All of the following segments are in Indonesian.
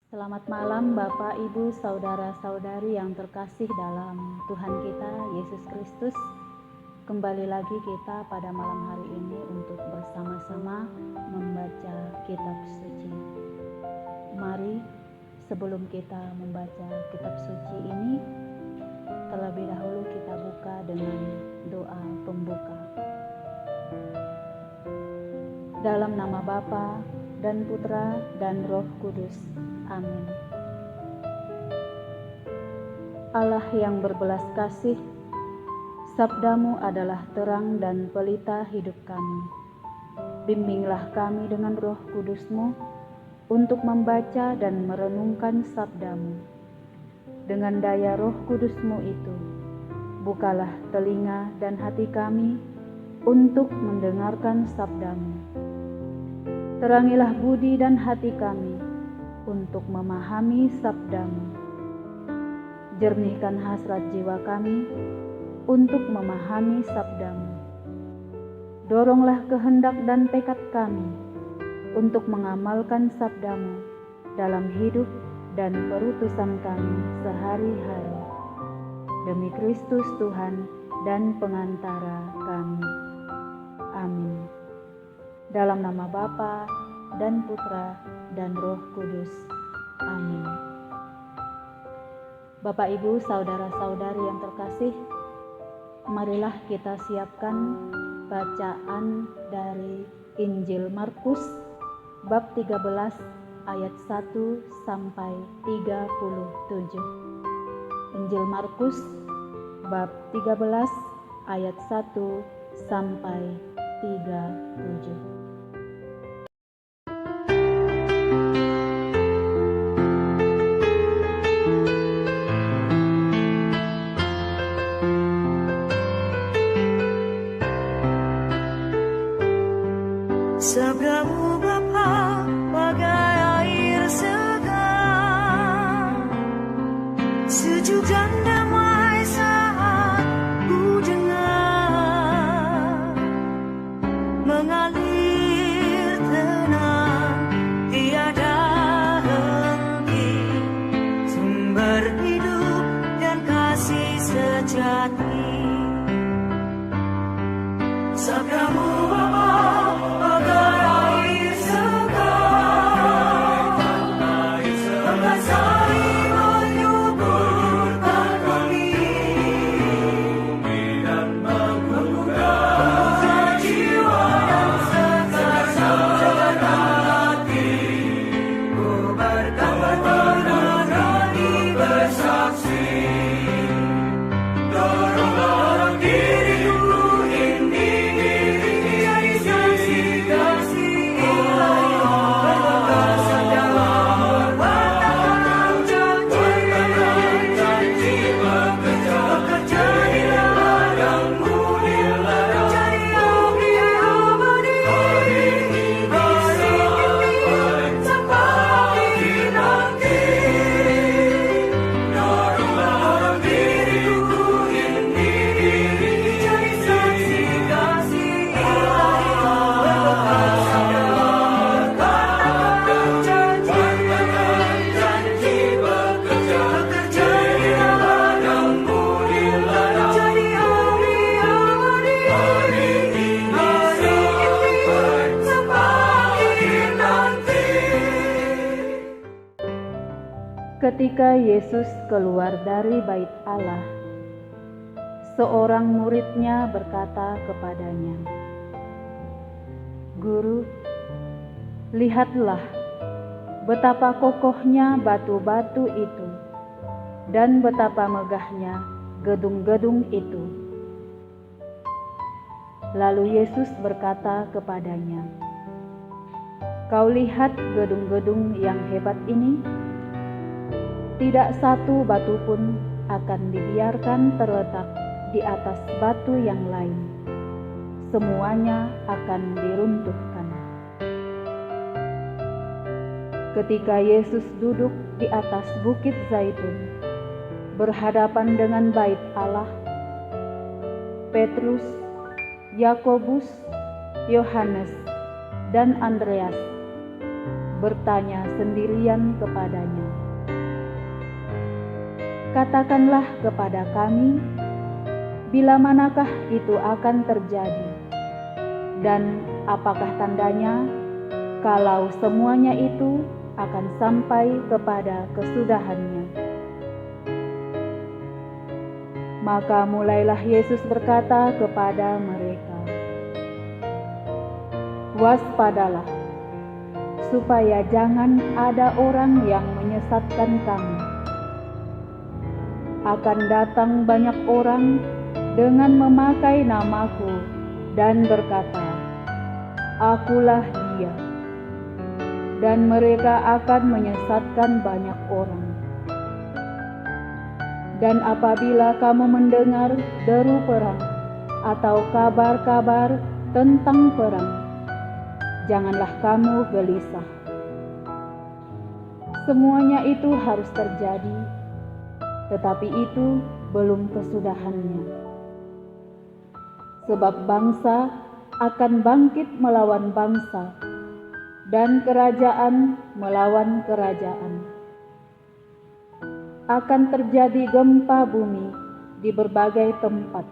Selamat malam Bapak, Ibu, Saudara-saudari yang terkasih dalam Tuhan kita, Yesus Kristus. Kembali lagi kita pada malam hari ini untuk bersama-sama membaca kitab suci. Mari sebelum kita membaca kitab suci ini, terlebih dahulu kita buka dengan doa pembuka. Dalam nama Bapa dan Putra dan Roh Kudus. Amin. Allah yang berbelas kasih, sabdamu adalah terang dan pelita hidup kami. Bimbinglah kami dengan Roh Kudusmu untuk membaca dan merenungkan sabdamu. Dengan daya Roh Kudusmu itu, bukalah telinga dan hati kami untuk mendengarkan sabdamu. Terangilah budi dan hati kami untuk memahami sabdamu. Jernihkan hasrat jiwa kami untuk memahami sabdamu. Doronglah kehendak dan tekad kami untuk mengamalkan sabdamu dalam hidup dan perutusan kami sehari-hari. Demi Kristus Tuhan dan pengantara kami. Amin. Dalam nama Bapa dan Putra dan Roh Kudus. Amin. Bapak, Ibu, Saudara-saudari yang terkasih, marilah kita siapkan bacaan dari Injil Markus bab 13 ayat 1 sampai 37. Injil Markus bab 13 ayat 1 sampai 37. Sabdamu Bapa bagai air segar, sejuk dan damai saat ku dengar, mengalir tenang tiada henti, sumber hidup dan kasih sejati. Sabdamu Bapa bagai air segar, mengasari menyuburkan kami, dan menggugah jiwa dan segenap hati. Ku berkata berani bersaksi, doronglah diriku ini jadi saksi-saksi Ilahi. Berkatakan janji bekerja di ladang-Mu, jadi abdi abadi hari ini sampai nanti. Doronglah diriku ini jadi saksi-saksi Ilahi. Berkatakan janji bekerja di ladang-Mu, jadi abdi abadi hari ini sampai nanti. Ketika Yesus keluar dari bait Allah, seorang muridnya berkata kepadanya, "Guru, lihatlah betapa kokohnya batu-batu itu dan betapa megahnya gedung-gedung itu." Lalu Yesus berkata kepadanya, "Kau lihat gedung-gedung yang hebat ini? Tidak satu batu pun akan dibiarkan terletak di atas batu yang lain. Semuanya akan diruntuhkan." Ketika Yesus duduk di atas Bukit Zaitun, berhadapan dengan bait Allah, Petrus, Yakobus, Yohanes, dan Andreas bertanya sendirian kepadanya, "Katakanlah kepada kami, bila manakah itu akan terjadi, dan apakah tandanya kalau semuanya itu akan sampai kepada kesudahannya?" Maka mulailah Yesus berkata kepada mereka, "Waspadalah, supaya jangan ada orang yang menyesatkan kamu. Akan datang banyak orang dengan memakai namaku dan berkata, 'Akulah Dia,' dan mereka akan menyesatkan banyak orang. Dan apabila kamu mendengar deru perang atau kabar-kabar tentang perang, janganlah kamu gelisah. Semuanya itu harus terjadi, tetapi itu belum kesudahannya. Sebab bangsa akan bangkit melawan bangsa, dan kerajaan melawan kerajaan. Akan terjadi gempa bumi di berbagai tempat,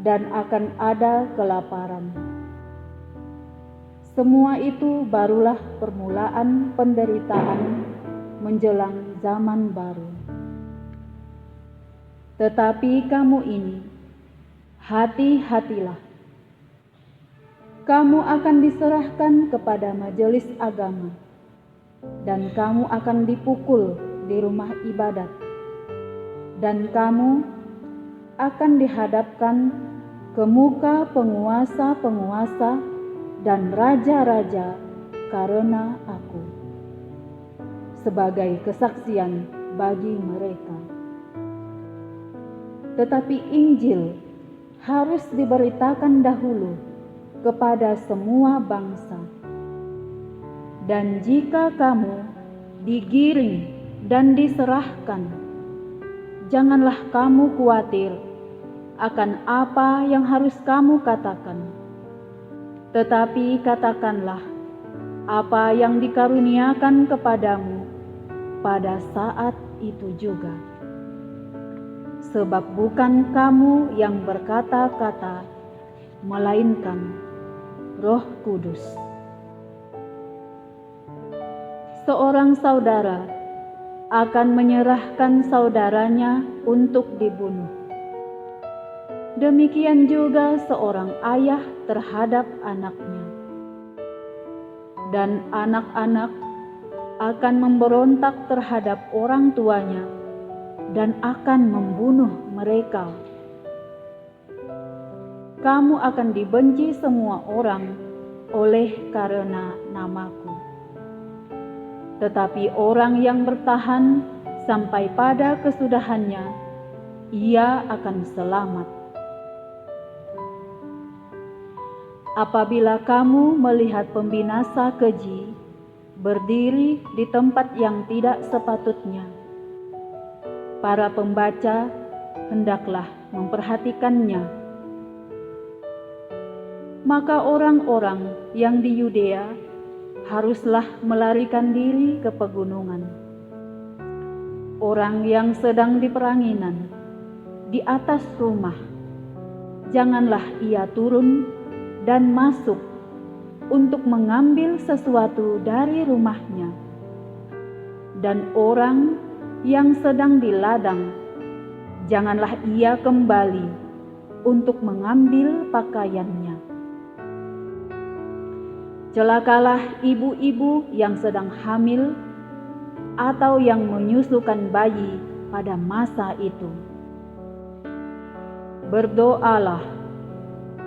dan akan ada kelaparan. Semua itu barulah permulaan penderitaan menjelang zaman baru. Tetapi kamu ini, hati-hatilah. Kamu akan diserahkan kepada majelis agama, dan kamu akan dipukul di rumah ibadat, dan kamu akan dihadapkan ke muka penguasa-penguasa dan raja-raja karena aku, sebagai kesaksian bagi mereka. Tetapi Injil harus diberitakan dahulu kepada semua bangsa. Dan jika kamu digiring dan diserahkan, janganlah kamu khawatir akan apa yang harus kamu katakan, tetapi katakanlah apa yang dikaruniakan kepadamu pada saat itu juga. Sebab bukan kamu yang berkata-kata, melainkan Roh Kudus. Seorang saudara akan menyerahkan saudaranya untuk dibunuh. Demikian juga seorang ayah terhadap anaknya. Dan anak-anak akan memberontak terhadap orang tuanya dan akan membunuh mereka. Kamu akan dibenci semua orang oleh karena namaku. Tetapi orang yang bertahan sampai pada kesudahannya, ia akan selamat. Apabila kamu melihat pembinasa keji berdiri di tempat yang tidak sepatutnya, para pembaca hendaklah memperhatikannya. Maka orang-orang yang di Yudea haruslah melarikan diri ke pegunungan. Orang yang sedang di peranginan di atas rumah, janganlah ia turun dan masuk untuk mengambil sesuatu dari rumahnya. Dan orang yang sedang di ladang, janganlah ia kembali untuk mengambil pakaiannya. Celakalah ibu-ibu yang sedang hamil atau yang menyusukan bayi pada masa itu. Berdoalah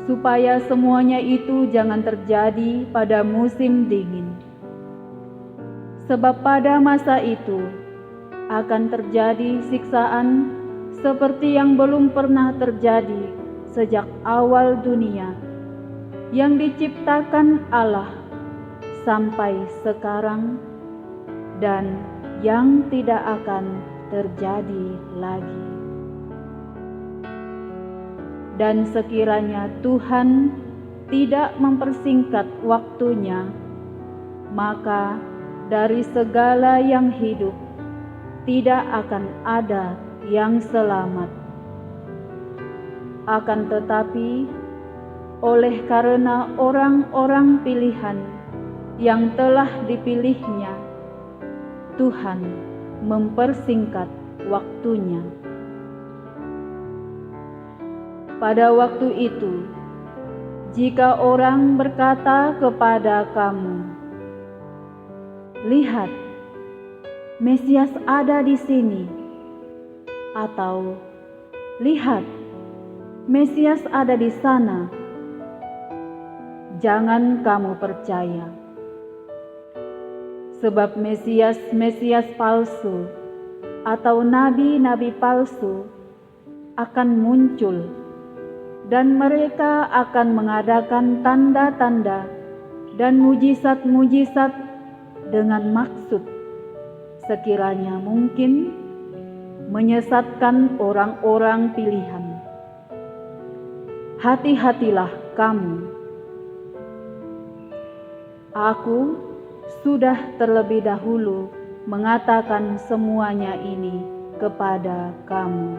supaya semuanya itu jangan terjadi pada musim dingin. Sebab pada masa itu akan terjadi siksaan seperti yang belum pernah terjadi sejak awal dunia yang diciptakan Allah sampai sekarang, dan yang tidak akan terjadi lagi. Dan sekiranya Tuhan tidak mempersingkat waktunya, maka dari segala yang hidup tidak akan ada yang selamat. Akan tetapi, oleh karena orang-orang pilihan yang telah dipilihnya, Tuhan mempersingkat waktunya. Pada waktu itu, jika orang berkata kepada kamu, "Lihat, Mesias ada di sini," atau "Lihat, Mesias ada di sana," jangan kamu percaya. Sebab Mesias palsu atau nabi-nabi palsu akan muncul, dan mereka akan mengadakan tanda-tanda dan mujizat-mujizat dengan maksud sekiranya mungkin menyesatkan orang-orang pilihan. Hati-hatilah kamu. Aku sudah terlebih dahulu mengatakan semuanya ini kepada kamu.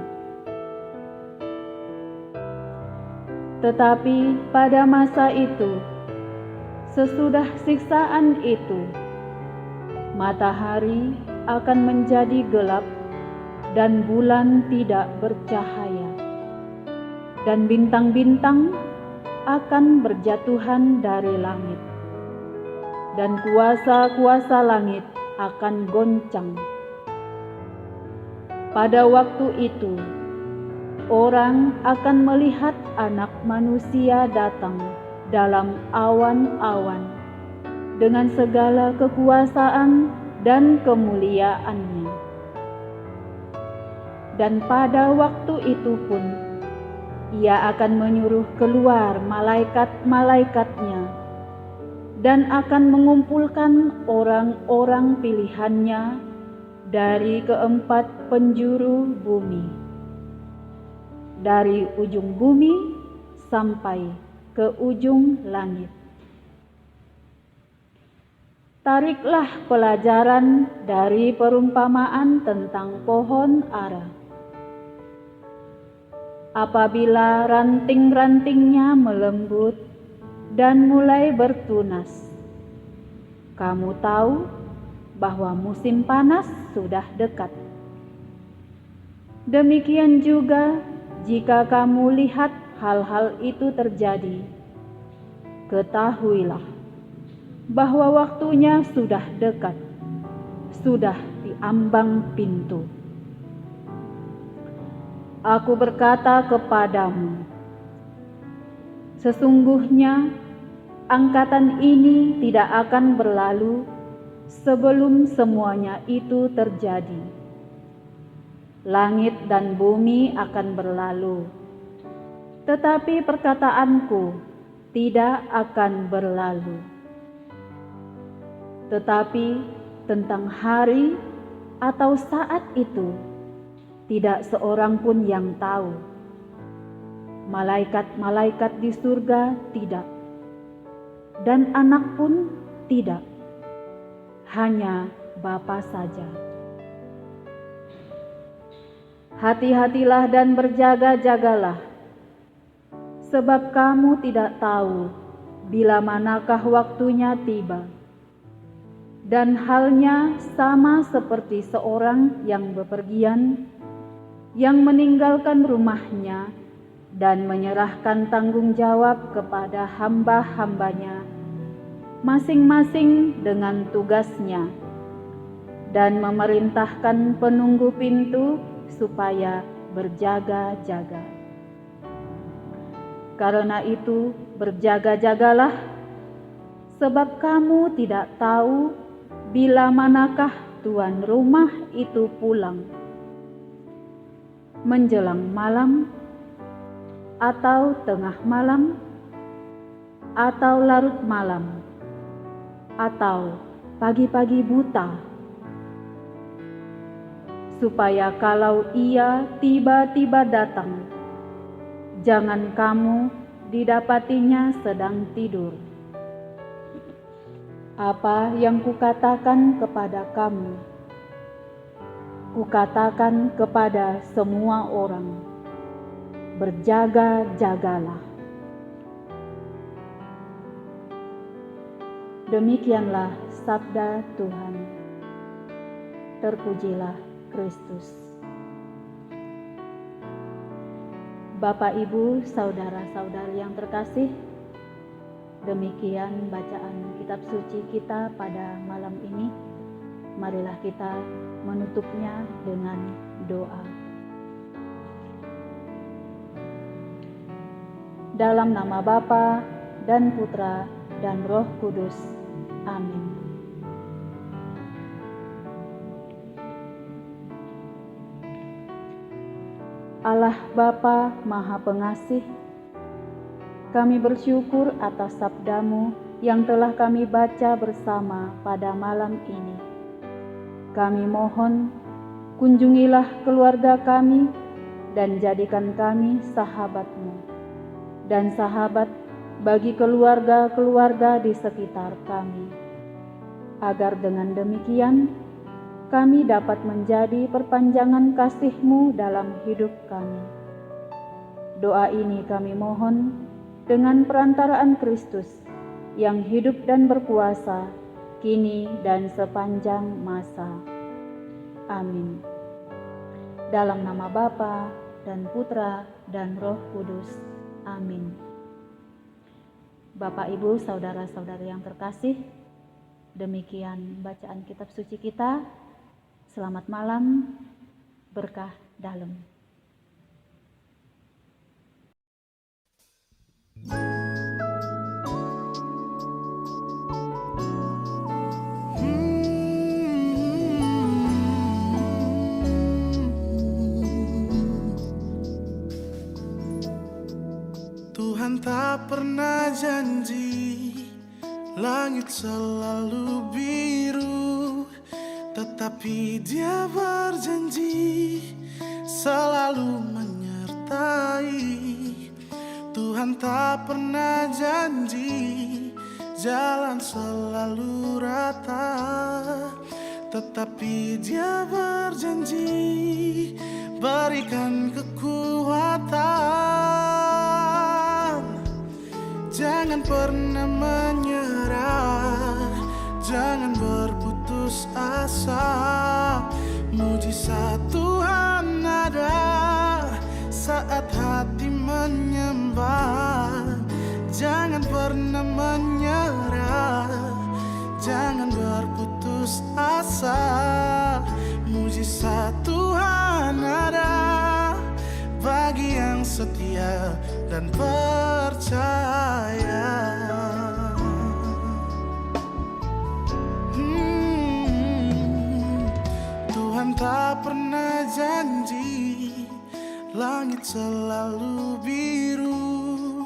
Tetapi pada masa itu, sesudah siksaan itu, matahari akan menjadi gelap dan bulan tidak bercahaya, dan bintang-bintang akan berjatuhan dari langit, dan kuasa-kuasa langit akan goncang. Pada waktu itu, orang akan melihat Anak Manusia datang dalam awan-awan dengan segala kekuasaan dan kemuliaannya. Dan pada waktu itu pun, Ia akan menyuruh keluar malaikat-malaikatnya dan akan mengumpulkan orang-orang pilihannya dari keempat penjuru bumi, dari ujung bumi sampai ke ujung langit. Tariklah pelajaran dari perumpamaan tentang pohon ara. Apabila ranting-rantingnya melembut dan mulai bertunas, kamu tahu bahwa musim panas sudah dekat. Demikian juga jika kamu lihat hal-hal itu terjadi, ketahuilah bahwa waktunya sudah dekat, sudah di ambang pintu. Aku berkata kepadamu, sesungguhnya angkatan ini tidak akan berlalu sebelum semuanya itu terjadi. Langit dan bumi akan berlalu, tetapi perkataanku tidak akan berlalu. Tetapi tentang hari atau saat itu, tidak seorang pun yang tahu. Malaikat-malaikat di surga tidak, dan Anak pun tidak, hanya Bapa saja. Hati-hatilah dan berjaga-jagalah, sebab kamu tidak tahu bila manakah waktunya tiba. Dan halnya sama seperti seorang yang bepergian, yang meninggalkan rumahnya dan menyerahkan tanggung jawab kepada hamba-hambanya, masing-masing dengan tugasnya, dan memerintahkan penunggu pintu supaya berjaga-jaga. Karena itu berjaga-jagalah, sebab kamu tidak tahu bila manakah tuan rumah itu pulang, menjelang malam, atau tengah malam, atau larut malam, atau pagi-pagi buta, supaya kalau Ia tiba-tiba datang, jangan kamu didapatinya sedang tidur. Apa yang kukatakan kepada kamu, kukatakan kepada semua orang, berjaga-jagalah. Demikianlah sabda Tuhan. Terpujilah Kristus. Bapak, Ibu, saudara-saudari yang terkasih, demikian bacaan kitab suci kita pada malam ini. Marilah kita menutupnya dengan doa. Dalam nama Bapa dan Putra dan Roh Kudus. Amin. Allah Bapa Maha Pengasih, kami bersyukur atas sabda-Mu yang telah kami baca bersama pada malam ini. Kami mohon, kunjungilah keluarga kami dan jadikan kami sahabat-Mu dan sahabat bagi keluarga-keluarga di sekitar kami, agar dengan demikian kami dapat menjadi perpanjangan kasih-Mu dalam hidup kami. Doa ini kami mohon dengan perantaraan Kristus yang hidup dan berkuasa kini dan sepanjang masa. Amin. Dalam nama Bapa dan Putra dan Roh Kudus. Amin. Bapak, Ibu, saudara-saudari yang terkasih, demikian bacaan kitab suci kita. Selamat malam, berkah dalam. Tuhan tak pernah janji langit selalu biru, tetapi Dia berjanji selalu menyertai. Tuhan tak pernah janji jalan selalu rata, tetapi Dia berjanji berikan kekuatan. Jangan pernah menyerah, jangan berputus asa. Mujizat Tuhan ada saat hati menyembah. Jangan pernah menyerah, jangan berputus asa. Mujizat Tuhan ada bagi yang setia dan percaya. Tuhan tak pernah janji langit selalu biru,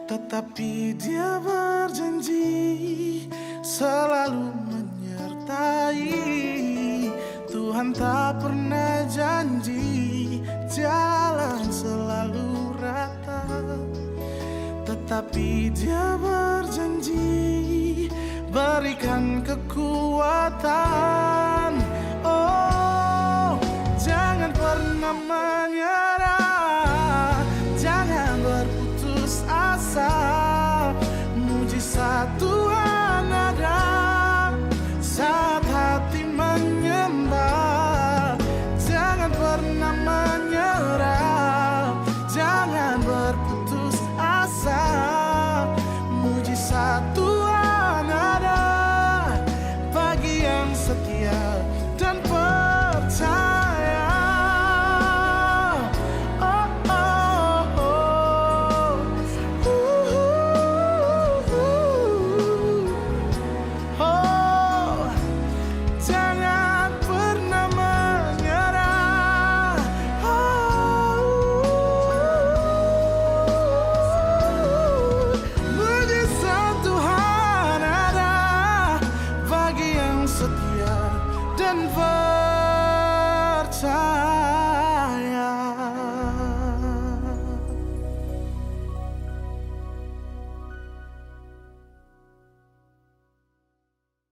tetapi Dia berjanji selalu menyertai. Tuhan tak pernah janji jalan selalu rata, tetapi Dia berjanji berikan kekuatan. Oh, jangan pernah menyerah, jangan berputus asa. Mujizat Tuhan ada saat hati menyembah. Jangan pernah menyerah, jangan berputus asa. Mujizat Tuhan ada bagi yang setia dan percaya. Oh, oh, oh. Oh, jangan pernah menyerah. Mujizat Tuhan ada bagi yang setia dan